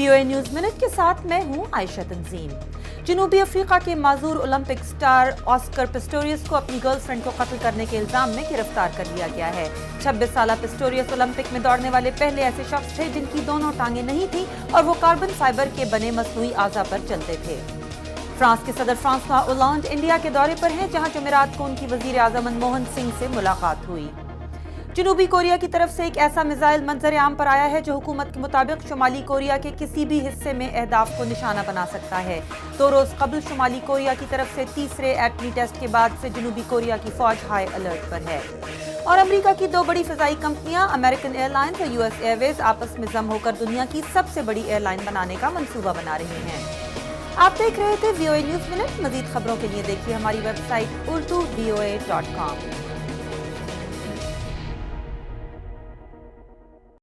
VOA news minute के साथ मैं हूं आयशा तंजीम। जनूबी अफ्रीका के माजूर ओलंपिक स्टार ऑस्कर पिस्टोरियस को अपनी गर्लफ्रेंड को कत्ल करने के इल्जाम में गिरफ्तार कर लिया गया है। 26 साला पिस्टोरियस ओलंपिक में दौड़ने वाले पहले ऐसे शख्स थे जिनकी दोनों टांगें नहीं थी और वो कार्बन फाइबर के बने मसनूई आज़ा पर चलते थे। फ्रांस के सदर फ्रांसवा ओलांद इंडिया के दौरे पर हैं, जहां जुमेरात को उनकी वजीर आज़म मनमोहन सिंह से मुलाकात हुई। जनूबी कोरिया की तरफ से एक ऐसा मिसाइल मंजर आम पर आया है जो हुकूमत के मुताबिक शुमाली कोरिया के किसी भी हिस्से में अहदाफ को निशाना बना सकता है। 2 रोज कबल शुमाली कोरिया की तरफ से तीसरे एटमी टेस्ट के बाद से जनूबी कोरिया की फौज हाई अलर्ट पर है। और अमेरिका की 2 बड़ी फिजाई कंपनियां अमेरिकन एयरलाइंस और US एयरवेज आपस में जम होकर दुनिया की सबसे बड़ी एयरलाइन बनाने का मंसूबा बना रही हैं। आप देख रहे थे VOA न्यूज़ मिनट। मजीद खबरों के लिए देखिए हमारी वेबसाइट urdu voa.com।